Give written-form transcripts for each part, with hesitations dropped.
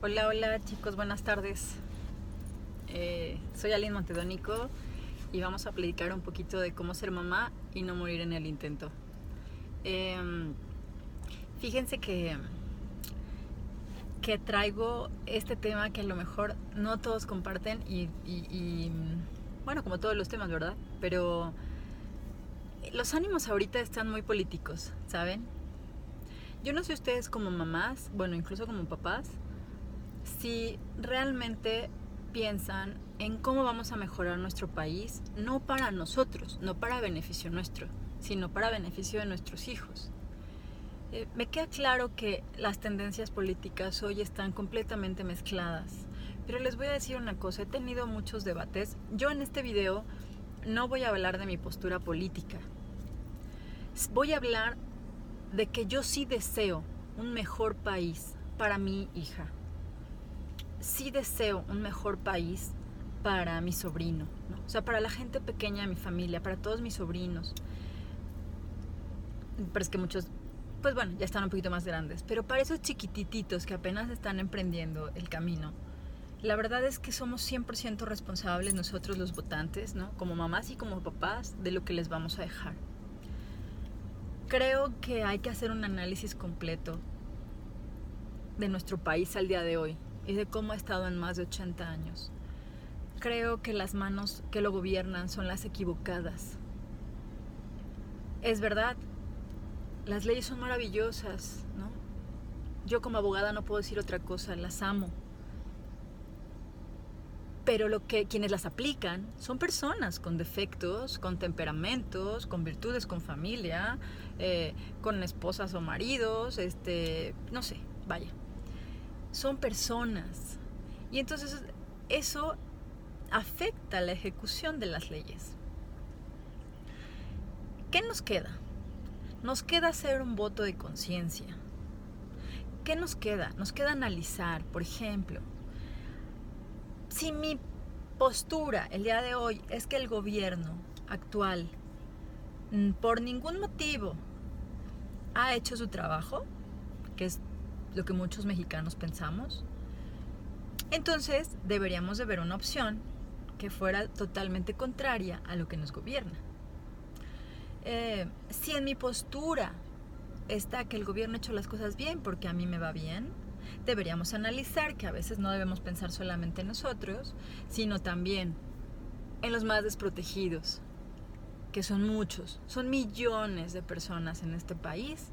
Hola, hola chicos, buenas tardes. Soy Aline Montedonico y vamos a platicar un poquito de cómo ser mamá y no morir en el intento. Fíjense que traigo este tema que a lo mejor no todos comparten y bueno, como todos los temas, ¿verdad? Pero los ánimos ahorita están muy políticos, ¿saben? Yo no sé ustedes como mamás, bueno, incluso como papás, si realmente piensan en cómo vamos a mejorar nuestro país, no para nosotros, no para beneficio nuestro, sino para beneficio de nuestros hijos. Me queda claro que las tendencias políticas hoy están completamente mezcladas, pero les voy a decir una cosa, he tenido muchos debates. Yo en este video no voy a hablar de mi postura política, voy a hablar de que yo sí deseo un mejor país para mi hija. Sí deseo un mejor país para mi sobrino, ¿no? O sea, para la gente pequeña de mi familia, para todos mis sobrinos. Pero es que muchos, pues bueno, ya están un poquito más grandes. Pero para esos chiquitititos que apenas están emprendiendo el camino, la verdad es que somos 100% responsables nosotros los votantes, ¿no? Como mamás y como papás, de lo que les vamos a dejar. Creo que hay que hacer un análisis completo de nuestro país al día de hoy y de cómo ha estado en más de 80 años. Creo que las manos que lo gobiernan son las equivocadas. Es verdad, las leyes son maravillosas, ¿no? Yo como abogada no puedo decir otra cosa, las amo. Pero quienes las aplican son personas con defectos, con temperamentos, con virtudes, con familia, con esposas o maridos, no sé, vaya. Son personas. Y entonces eso afecta la ejecución de las leyes. ¿Qué nos queda? Nos queda hacer un voto de conciencia. ¿Qué nos queda? Nos queda analizar, por ejemplo, si mi postura el día de hoy es que el gobierno actual por ningún motivo ha hecho su trabajo, que es lo que muchos mexicanos pensamos, entonces deberíamos de ver una opción que fuera totalmente contraria a lo que nos gobierna. Si en mi postura está que el gobierno ha hecho las cosas bien porque a mí me va bien, deberíamos analizar que a veces no debemos pensar solamente en nosotros, sino también en los más desprotegidos, que son muchos, son millones de personas en este país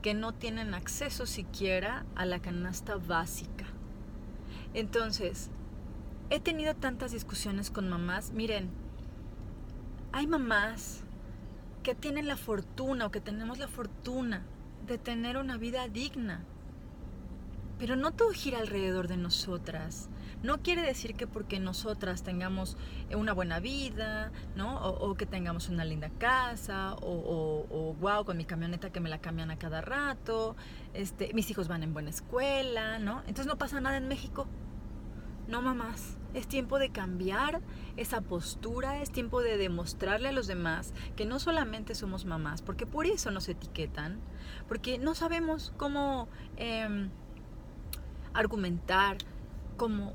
que no tienen acceso siquiera a la canasta básica. Entonces, he tenido tantas discusiones con mamás. Miren, hay mamás que tienen la fortuna o que tenemos la fortuna de tener una vida digna. Pero no todo gira alrededor de nosotras. No quiere decir que porque nosotras tengamos una buena vida, ¿no? O que tengamos una linda casa, o wow, con mi camioneta que me la cambian a cada rato, mis hijos van en buena escuela, ¿no? Entonces no pasa nada en México. No, mamás, es tiempo de cambiar esa postura, es tiempo de demostrarle a los demás que no solamente somos mamás, porque por eso nos etiquetan, porque no sabemos cómo argumentar, cómo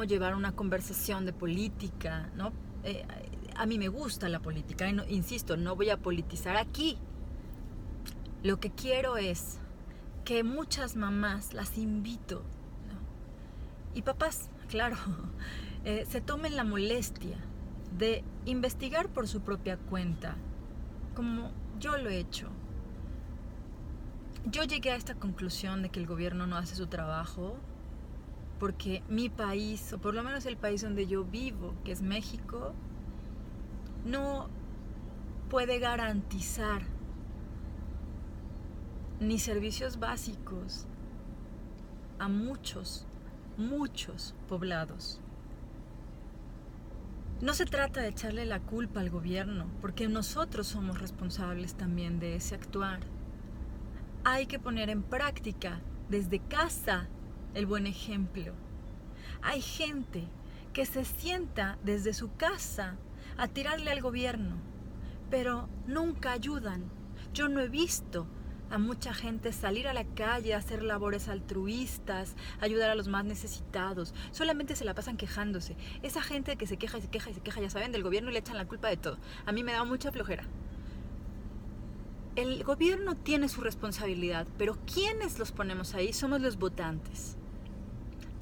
llevar una conversación de política, ¿no? A mí me gusta la política, y no, insisto, no voy a politizar aquí. Lo que quiero es que muchas mamás, las invito, y papás, claro, se tomen la molestia de investigar por su propia cuenta, como yo lo he hecho. Yo llegué a esta conclusión de que el gobierno no hace su trabajo porque mi país, o por lo menos el país donde yo vivo, que es México, no puede garantizar ni servicios básicos a muchos poblados. No se trata de echarle la culpa al gobierno, porque nosotros somos responsables también de ese actuar. Hay que poner en práctica desde casa el buen ejemplo. Hay gente que se sienta desde su casa a tirarle al gobierno, pero nunca ayudan. Yo no he visto a mucha gente salir a la calle, hacer labores altruistas, ayudar a los más necesitados. Solamente se la pasan quejándose. Esa gente que se queja y se queja y se queja, ya saben, del gobierno, y le echan la culpa de todo. A mí me da mucha flojera. El gobierno tiene su responsabilidad, pero quienes los ponemos ahí somos los votantes.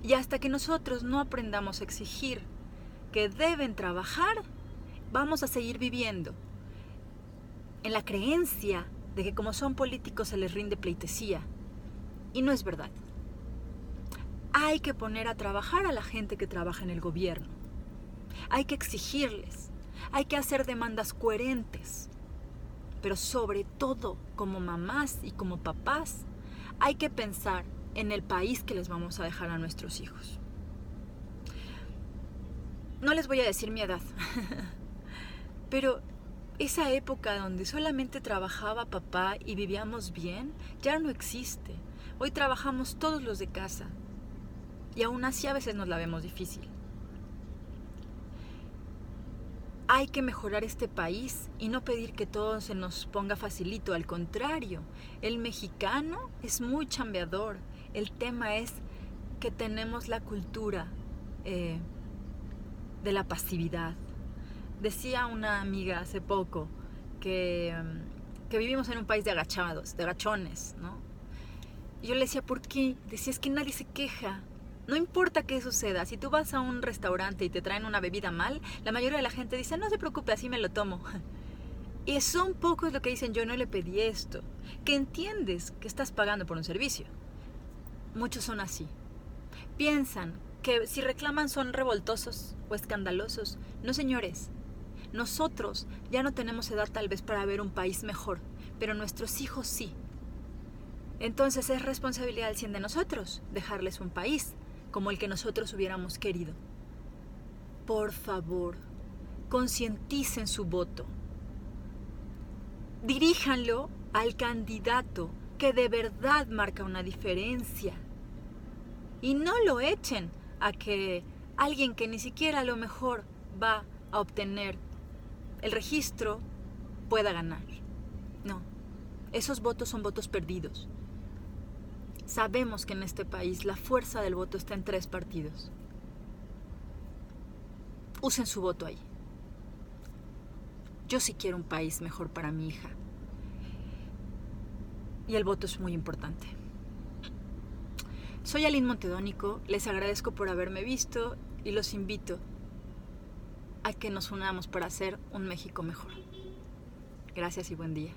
Y hasta que nosotros no aprendamos a exigir que deben trabajar, vamos a seguir viviendo en la creencia de que como son políticos se les rinde pleitesía. Y no es verdad. Hay que poner a trabajar a la gente que trabaja en el gobierno. Hay que exigirles. Hay que hacer demandas coherentes. Pero sobre todo, como mamás y como papás, hay que pensar en el país que les vamos a dejar a nuestros hijos. No les voy a decir mi edad, pero esa época donde solamente trabajaba papá y vivíamos bien, ya no existe. Hoy trabajamos todos los de casa y aún así a veces nos la vemos difícil. Hay que mejorar este país y no pedir que todo se nos ponga facilito. Al contrario, el mexicano es muy chambeador. El tema es que tenemos la cultura de la pasividad. Decía una amiga hace poco que vivimos en un país de agachados, de agachones, ¿no? Y yo le decía, ¿por qué? Decía, es que nadie se queja. No importa qué suceda, si tú vas a un restaurante y te traen una bebida mal, la mayoría de la gente dice, no se preocupe, así me lo tomo. Y son pocos los que dicen, yo no le pedí esto. Que entiendes que estás pagando por un servicio. Muchos son así. Piensan que si reclaman son revoltosos o escandalosos. No, señores. Nosotros ya no tenemos edad tal vez para ver un país mejor, pero nuestros hijos sí. Entonces es responsabilidad al 100 de nosotros dejarles un país como el que nosotros hubiéramos querido. Por favor, concienticen su voto. Diríjanlo al candidato que de verdad marca una diferencia. Y no lo echen a que alguien que ni siquiera a lo mejor va a obtener el registro pueda ganar. No, esos votos son votos perdidos. Sabemos que en este país la fuerza del voto está en 3 partidos. Usen su voto ahí. Yo sí quiero un país mejor para mi hija. Y el voto es muy importante. Soy Aline Montedónico, les agradezco por haberme visto y los invito a que nos unamos para hacer un México mejor. Gracias y buen día.